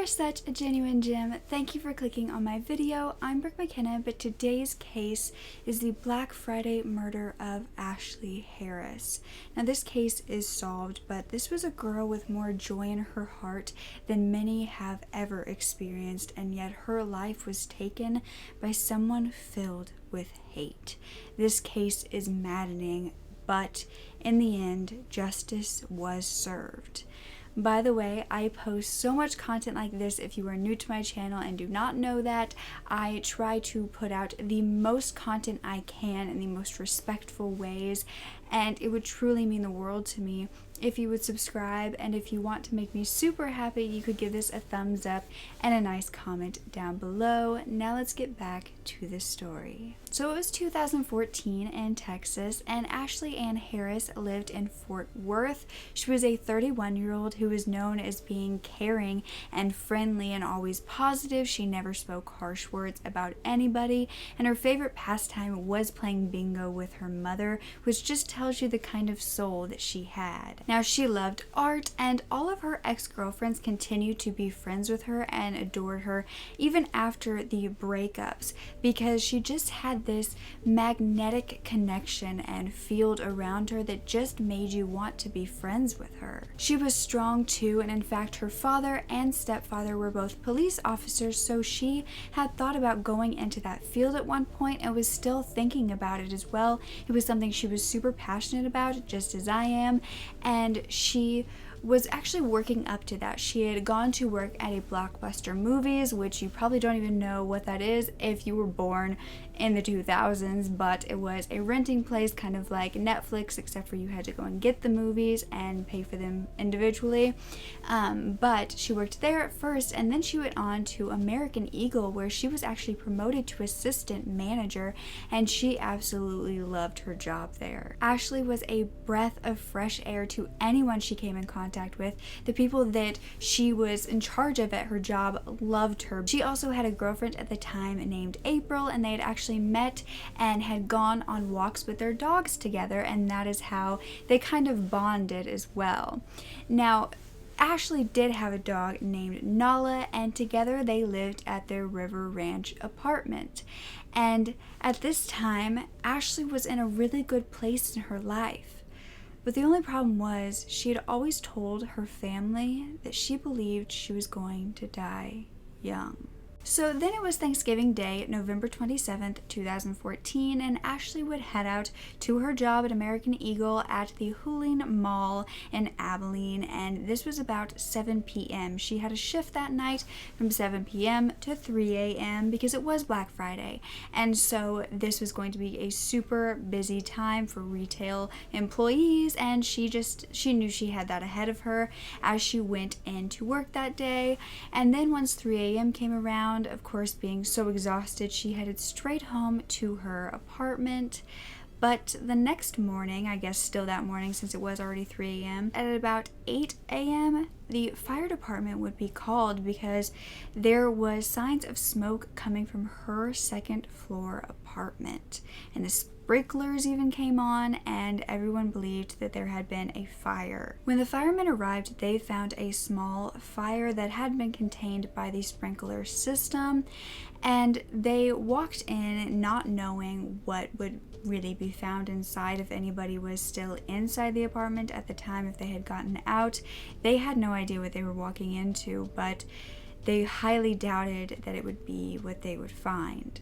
such a genuine gem, thank you for clicking on my video. I'm Brooke McKenna, but today's case is the Black Friday murder of Ashlea Harris. Now this case is solved, but this was a girl with more joy in her heart than many have ever experienced, and yet her life was taken by someone filled with hate. This case is maddening, but in the end, justice was served. By the way, I post so much content like this. If you are new to my channel and do not know that, I try to put out the most content I can in the most respectful ways, and it would truly mean the world to me if you would subscribe, and if you want to make me super happy, you could give this a thumbs up and a nice comment down below. Now let's get back to the story. So it was 2014 in Texas, and Ashlea Ann Harris lived in Fort Worth. She was a 31-year-old who was known as being caring and friendly and always positive. She never spoke harsh words about anybody, and her favorite pastime was playing bingo with her mother, which just tells you the kind of soul that she had. Now, she loved art, and all of her ex-girlfriends continued to be friends with her and adored her even after the breakups, because she just had this magnetic connection and field around her that just made you want to be friends with her. She was strong too, and in fact her father and stepfather were both police officers, so she had thought about going into that field at one point and was still thinking about it as well. It was something she was super passionate about, just as I am, and she was actually working up to that. She had gone to work at a Blockbuster Movies, which you probably don't even know what that is if you were born in the 2000s, but it was a renting place, kind of like Netflix, except for you had to go and get the movies and pay for them individually. But she worked there at first, and then she went on to American Eagle, where she was actually promoted to assistant manager, and she absolutely loved her job there. Ashlea was a breath of fresh air to anyone she came in contact with. The people that she was in charge of at her job loved her. She also had a girlfriend at the time named April, and they had actually met and had gone on walks with their dogs together, and that is how they kind of bonded as well. Now, Ashlea did have a dog named Nala, and together they lived at their River Ranch apartment. And at this time, Ashlea was in a really good place in her life. But the only problem was she had always told her family that she believed she was going to die young. So then it was Thanksgiving Day, November 27th, 2014, and Ashlea would head out to her job at American Eagle at the Huling Mall in Abilene, and this was about 7 p.m. She had a shift that night from 7 p.m. to 3 a.m. because it was Black Friday, and so this was going to be a super busy time for retail employees, and she knew she had that ahead of her as she went into work that day. And then once 3 a.m. came around, of course, being so exhausted, she headed straight home to her apartment. But the next morning, I guess still that morning since it was already 3 a.m., at about 8 a.m., the fire department would be called because there was signs of smoke coming from her second floor apartment. And the sprinklers even came on, and everyone believed that there had been a fire. When the firemen arrived, they found a small fire that had been contained by the sprinkler system, and they walked in not knowing what would really be found inside, if anybody was still inside the apartment at the time, if they had gotten out. They had no idea what they were walking into, but they highly doubted that it would be what they would find.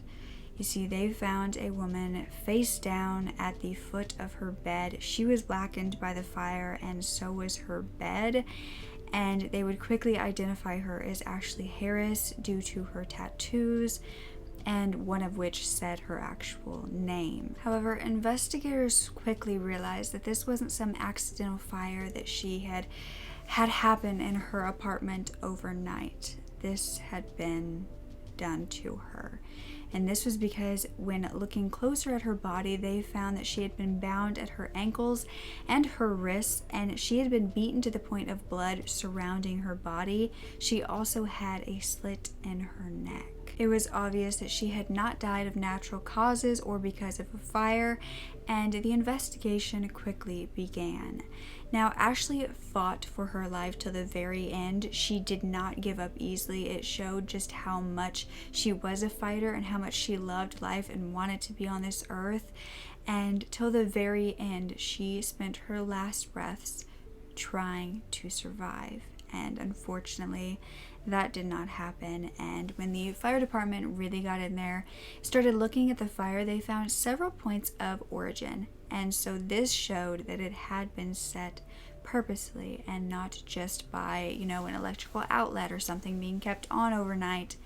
You see, they found a woman face down at the foot of her bed. She was blackened by the fire, and so was her bed, and they would quickly identify her as Ashlea Harris due to her tattoos, and one of which said her actual name. However, investigators quickly realized that this wasn't some accidental fire that she had happened in her apartment overnight. This had been done to her. And this was because when looking closer at her body, they found that she had been bound at her ankles and her wrists, and she had been beaten to the point of blood surrounding her body. She also had a slit in her neck. It was obvious that she had not died of natural causes or because of a fire, and the investigation quickly began. Now, Ashlea fought for her life till the very end. She did not give up easily. It showed just how much she was a fighter and how much she loved life and wanted to be on this earth. And till the very end, she spent her last breaths trying to survive. And unfortunately, that did not happen. And when the fire department really got in there, started looking at the fire, they found several points of origin. And so this showed that it had been set purposely and not just by, an electrical outlet or something being kept on overnight.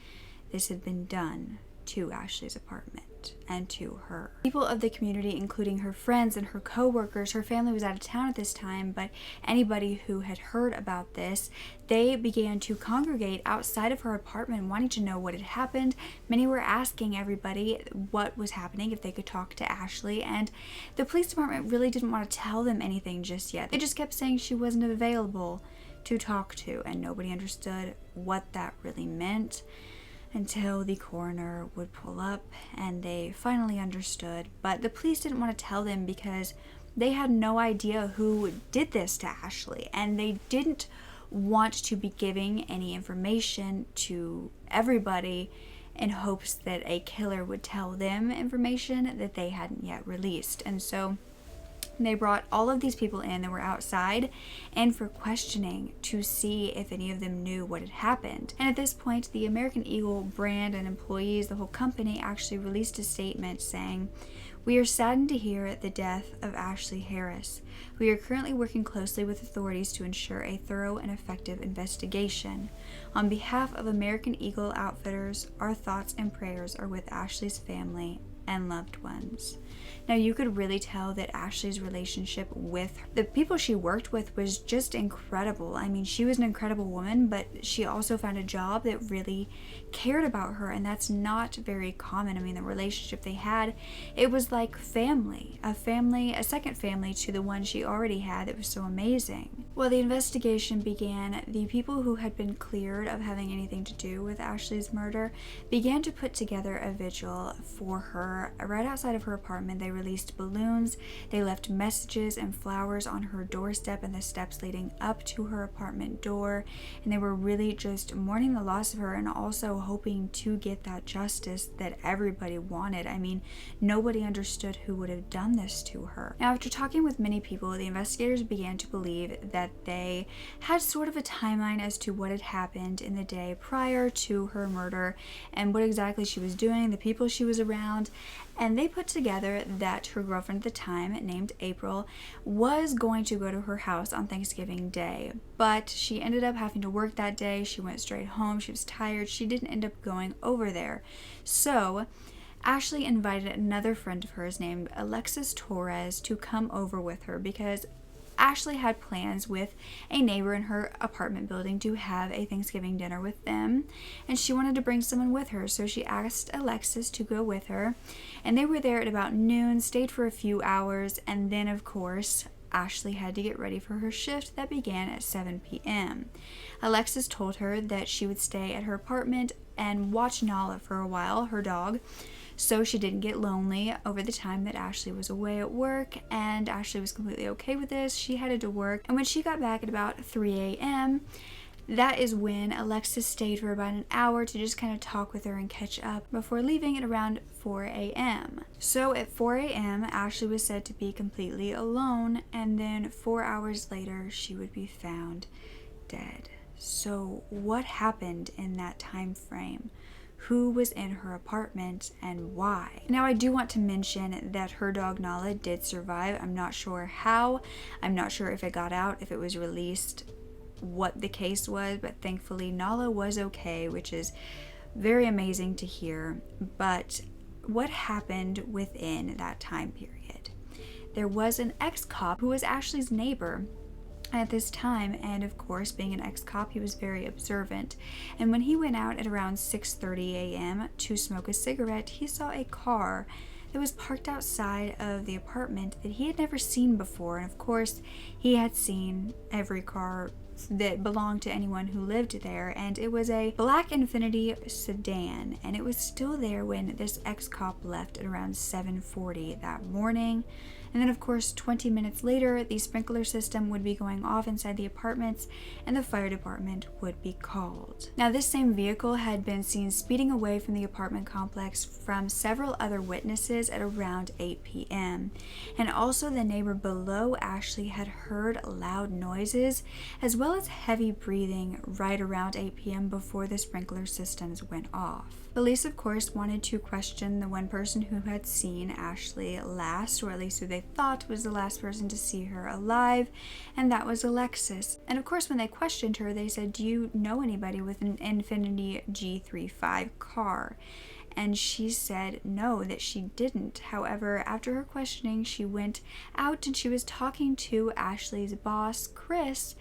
This had been done to Ashlea's apartment and to her. People of the community, including her friends and her co-workers, her family was out of town at this time, but anybody who had heard about this, they began to congregate outside of her apartment wanting to know what had happened. Many were asking everybody what was happening, if they could talk to Ashlea, and the police department really didn't want to tell them anything just yet. They just kept saying she wasn't available to talk to, and nobody understood what that really meant until the coroner would pull up and they finally understood. But the police didn't want to tell them because they had no idea who did this to Ashlea, and they didn't want to be giving any information to everybody in hopes that a killer would tell them information that they hadn't yet released. And so they brought all of these people in that were outside and for questioning to see if any of them knew what had happened. And at this point, the American Eagle brand and employees, the whole company, actually released a statement saying, "We are saddened to hear the death of Ashlea Harris. We are currently working closely with authorities to ensure a thorough and effective investigation. On behalf of American Eagle Outfitters, our thoughts and prayers are with Ashlea's family and loved ones." Now, you could really tell that Ashlea's relationship with the people she worked with was just incredible. I mean, she was an incredible woman, but she also found a job that really cared about her, and that's not very common. I mean, the relationship they had, it was like family, a second family to the one she already had. It was so amazing. Well, the investigation began. The people who had been cleared of having anything to do with Ashlea's murder began to put together a vigil for her right outside of her apartment. They released balloons, they left messages and flowers on her doorstep and the steps leading up to her apartment door, and they were really just mourning the loss of her and also hoping to get that justice that everybody wanted. I mean, nobody understood who would have done this to her. Now, after talking with many people, the investigators began to believe that they had sort of a timeline as to what had happened in the day prior to her murder and what exactly she was doing, the people she was around, and they put together that her girlfriend at the time, named April, was going to go to her house on Thanksgiving Day, but she ended up having to work that day. She went straight home. She was tired. She didn't end up going over there. So Ashlea invited another friend of hers named Alexis Torres to come over with her because Ashlea had plans with a neighbor in her apartment building to have a Thanksgiving dinner with them, and she wanted to bring someone with her, so she asked Alexis to go with her, and they were there at about noon, stayed for a few hours, and then of course Ashlea had to get ready for her shift that began at 7 p.m. Alexis told her that she would stay at her apartment and watch Nala for a while, her dog, so she didn't get lonely over the time that Ashlea was away at work, and Ashlea was completely okay with this. She headed to work, and when she got back at about 3 a.m., that is when Alexis stayed for about an hour to just kind of talk with her and catch up before leaving at around 4 a.m. So at 4 a.m., Ashlea was said to be completely alone, and then 4 hours later, she would be found dead. So what happened in that time frame? Who was in her apartment and why? Now, I do want to mention that her dog Nala did survive. I'm not sure how. I'm not sure if it got out, if it was released, what the case was, but thankfully Nala was okay, which is very amazing to hear. But what happened within that time period? There was an ex-cop who was Ashlea's neighbor at this time, and of course, being an ex-cop, he was very observant, and when he went out at around 6:30 a.m. to smoke a cigarette, he saw a car that was parked outside of the apartment that he had never seen before. And of course, he had seen every car that belonged to anyone who lived there, and it was a black Infiniti sedan, and it was still there when this ex-cop left at around 7:40 that morning. And then of course 20 minutes later, the sprinkler system would be going off inside the apartments and the fire department would be called. Now this same vehicle had been seen speeding away from the apartment complex from several other witnesses at around 8 p.m. And also the neighbor below Ashlea had heard loud noises as well as heavy breathing right around 8 p.m. before the sprinkler systems went off. Police, of course, wanted to question the one person who had seen Ashlea last, or at least who they thought was the last person to see her alive, and that was Alexis. And of course, when they questioned her, they said, "Do you know anybody with an Infiniti G35 car?" And she said no, that she didn't. However, after her questioning, she went out and she was talking to Ashlea's boss, Chris,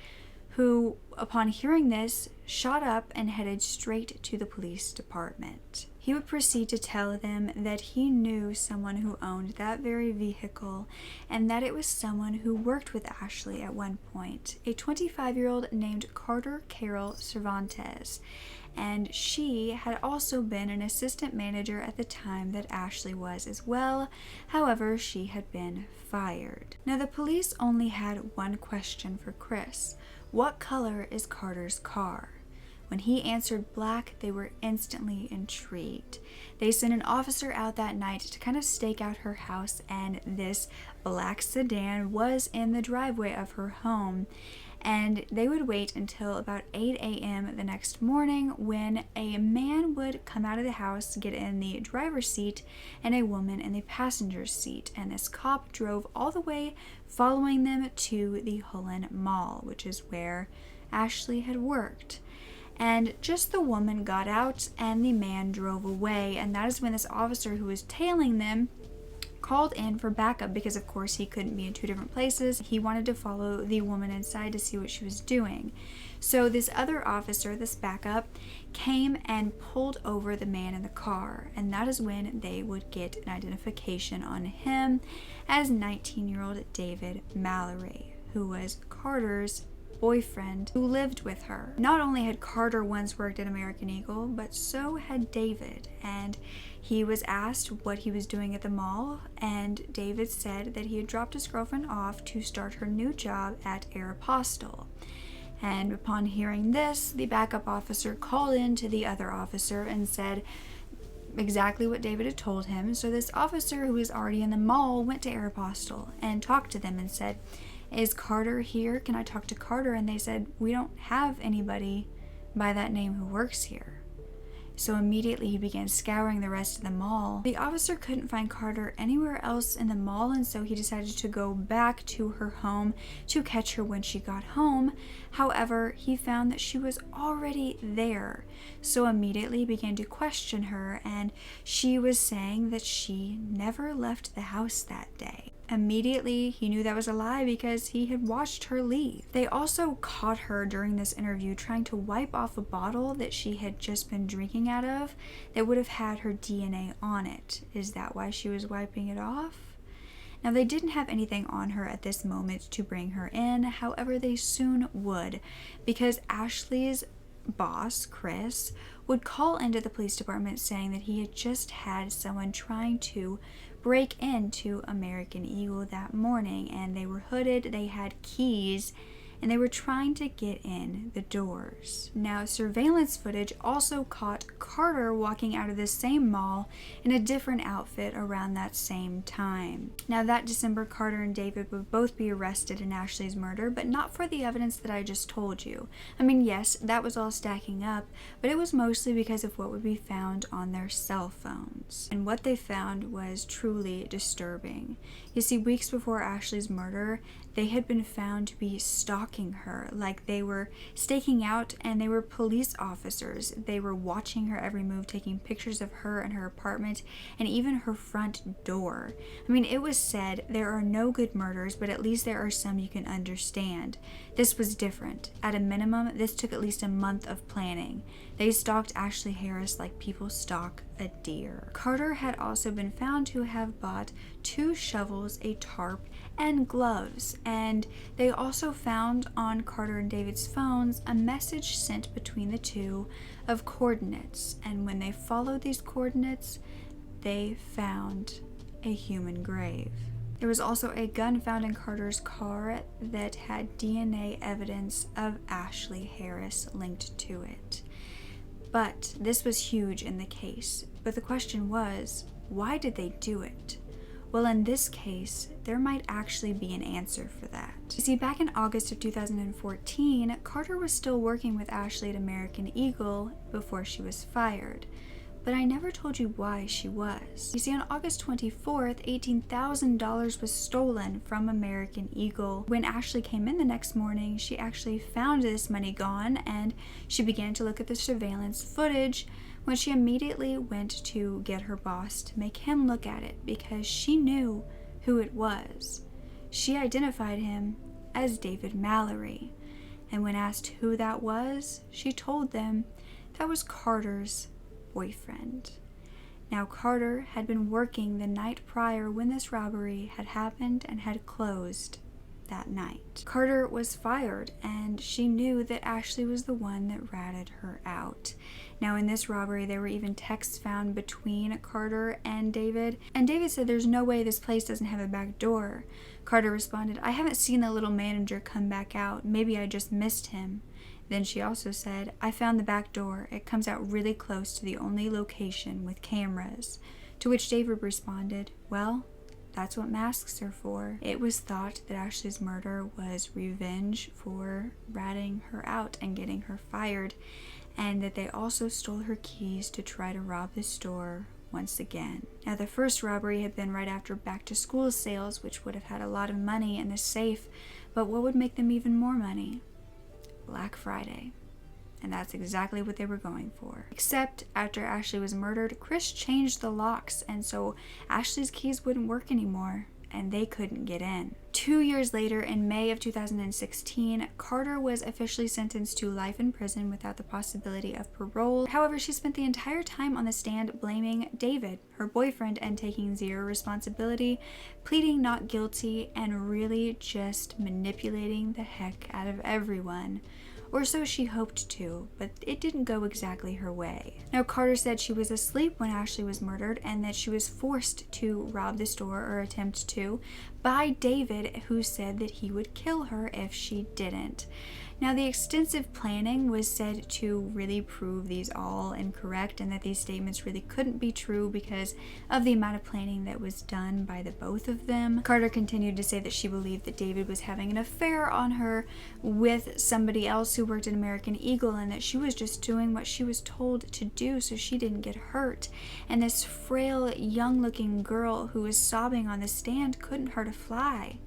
who, upon hearing this, shot up and headed straight to the police department. He would proceed to tell them that he knew someone who owned that very vehicle and that it was someone who worked with Ashlea at one point, a 25-year-old named Carter Carol Cervantes. And she had also been an assistant manager at the time that Ashlea was as well. However, she had been fired. Now, the police only had one question for Chris. What color is Carter's car? When he answered black, they were instantly intrigued. They sent an officer out that night to kind of stake out her house, and this black sedan was in the driveway of her home. And they would wait until about 8 a.m. the next morning when a man would come out of the house, get in the driver's seat, and a woman in the passenger's seat. And this cop drove all the way, following them to the Hullen Mall, which is where Ashlea had worked. And just the woman got out and the man drove away. And that is when this officer who was tailing them called in for backup, because of course he couldn't be in two different places. He wanted to follow the woman inside to see what she was doing. So this other officer, this backup, came and pulled over the man in the car, and that is when they would get an identification on him as 19-year-old David Mallory, who was Carter's boyfriend who lived with her. Not only had Carter once worked at American Eagle, but so had David, and he was asked what he was doing at the mall, and David said that he had dropped his girlfriend off to start her new job at Aeropostale. And upon hearing this, the backup officer called in to the other officer and said exactly what David had told him. So this officer, who was already in the mall, went to Aeropostale and talked to them and said, "Is Carter here? Can I talk to Carter?" And they said, "We don't have anybody by that name who works here." So immediately he began scouring the rest of the mall. The officer couldn't find Carter anywhere else in the mall, and so he decided to go back to her home to catch her when she got home. However, he found that she was already there. So immediately he began to question her, and she was saying that she never left the house that day. Immediately, he knew that was a lie because he had watched her leave. They also caught her during this interview trying to wipe off a bottle that she had just been drinking out of that would have had her DNA on it. Is that why she was wiping it off? Now, they didn't have anything on her at this moment to bring her in. However, they soon would, because Ashlea's boss, Chris, would call into the police department saying that he had just had someone trying to break into American Eagle that morning, and they were hooded, they had keys, and they were trying to get in the doors. Now, surveillance footage also caught Carter walking out of the same mall in a different outfit around that same time. Now, that December, Carter and David would both be arrested in Ashlea's murder, but not for the evidence that I just told you. I mean, yes, that was all stacking up, but it was mostly because of what would be found on their cell phones. And what they found was truly disturbing. You see, weeks before Ashlea's murder, they had been found to be stalking her, like they were staking out, and they were police officers. They were watching her every move, taking pictures of her and her apartment, and even her front door. I mean, it was said there are no good murders, but at least there are some you can understand. This was different. At a minimum, this took at least a month of planning. They stalked Ashlea Harris like people stalk a deer. Carter had also been found to have bought 2 shovels, a tarp, and gloves, and they also found on Carter and David's phones a message sent between the two of coordinates, and when they followed these coordinates, they found a human grave. There was also a gun found in Carter's car that had DNA evidence of Ashlea Harris linked to it. But this was huge in the case. But the question was, why did they do it? Well, in this case, there might actually be an answer for that. You see, back in August of 2014, Carter was still working with Ashlea at American Eagle before she was fired. But I never told you why she was. You see, on August 24th, $18,000 was stolen from American Eagle. When Ashlea came in the next morning, she actually found this money gone, and she began to look at the surveillance footage when she immediately went to get her boss to make him look at it because she knew who it was. She identified him as David Mallory, and when asked who that was, she told them that was Carter's boyfriend. Now, Carter had been working the night prior when this robbery had happened and had closed that night. Carter was fired, and she knew that Ashlea was the one that ratted her out. Now, in this robbery, there were even texts found between Carter and David said, "There's no way this place doesn't have a back door." Carter responded, "I haven't seen the little manager come back out. Maybe I just missed him." Then she also said, "I found the back door. It comes out really close to the only location with cameras." To which David responded, "Well, that's what masks are for." It was thought that Ashlea's murder was revenge for ratting her out and getting her fired, and that they also stole her keys to try to rob the store once again. Now, the first robbery had been right after back-to-school sales, which would have had a lot of money in the safe, but what would make them even more money? Black Friday. And that's exactly what they were going for. Except after Ashlea was murdered, Chris changed the locks, and so Ashlea's keys wouldn't work anymore, and they couldn't get in. 2 years later, in May of 2016, Carter was officially sentenced to life in prison without the possibility of parole. However, she spent the entire time on the stand blaming David, her boyfriend, and taking zero responsibility, pleading not guilty, and really just manipulating the heck out of everyone. Or so she hoped to, but it didn't go exactly her way. Now, Carter said she was asleep when Ashlea was murdered and that she was forced to rob the store, or attempt to, by David, who said that he would kill her if she didn't. Now, the extensive planning was said to really prove these all incorrect, and that these statements really couldn't be true because of the amount of planning that was done by the both of them. Carter continued to say that she believed that David was having an affair on her with somebody else who worked at American Eagle, and that she was just doing what she was told to do so she didn't get hurt. And this frail, young-looking girl who was sobbing on the stand couldn't hurt a fly.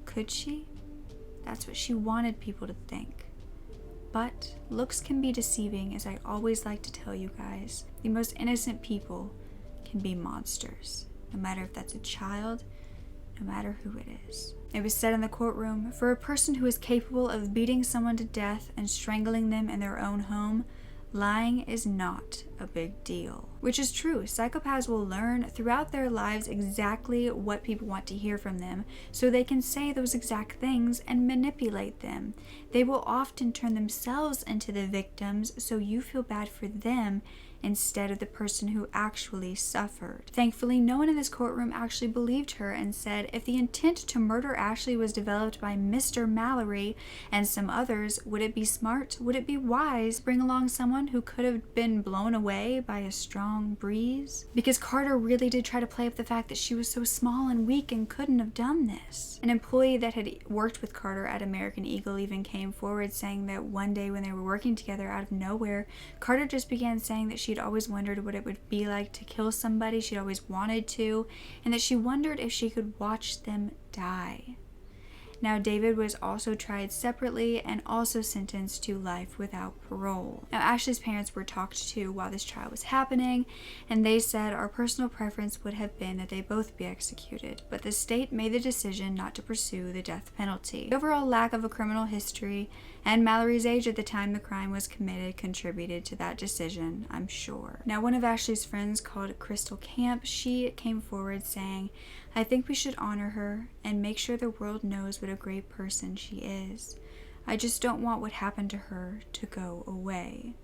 Could she? That's what she wanted people to think. But looks can be deceiving, as I always like to tell you guys. The most innocent people can be monsters, no matter if that's a child, no matter who it is. It was said in the courtroom, for a person who is capable of beating someone to death and strangling them in their own home, lying is not a big deal. Which is true. Psychopaths will learn throughout their lives exactly what people want to hear from them, so they can say those exact things and manipulate them. They will often turn themselves into the victims, so you feel bad for them instead of the person who actually suffered. Thankfully, no one in this courtroom actually believed her and said if the intent to murder Ashlea was developed by Mr. Mallory and some others, would it be smart? Would it be wise to bring along someone who could have been blown away by a strong breeze? Because Carter really did try to play up the fact that she was so small and weak and couldn't have done this. An employee that had worked with Carter at American Eagle even came forward saying that one day when they were working together, out of nowhere, Carter just began saying that she'd always wondered what it would be like to kill somebody. She'd always wanted to, and that she wondered if she could watch them die. Now, David was also tried separately and also sentenced to life without parole. Now, Ashlea's parents were talked to while this trial was happening, and they said our personal preference would have been that they both be executed, but the state made the decision not to pursue the death penalty. The overall lack of a criminal history And Mallory's age at the time the crime was committed contributed to that decision, I'm sure. Now, one of Ashley's friends, called Crystal Camp, she came forward saying, "I think we should honor her and make sure the world knows what a great person she is. I just don't want what happened to her to go away."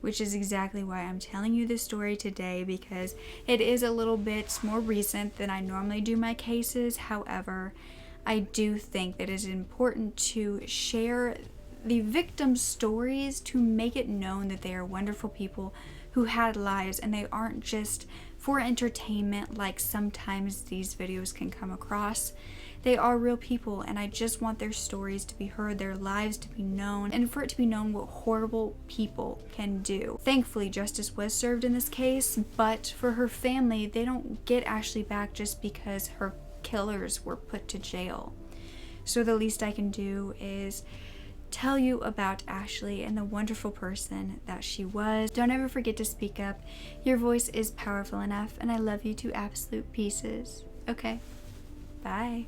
Which is exactly why I'm telling you this story today, because it is a little bit more recent than I normally do my cases. However, I do think that it is important to share the victims' stories to make it known that they are wonderful people who had lives and they aren't just for entertainment like sometimes these videos can come across. They are real people, and I just want their stories to be heard, their lives to be known, and for it to be known what horrible people can do. Thankfully, justice was served in this case, but for her family, they don't get Ashley back just because her killers were put to jail. So the least I can do is tell you about Ashley and the wonderful person that she was. Don't ever forget to speak up. Your voice is powerful enough, and I love you to absolute pieces. Okay, bye.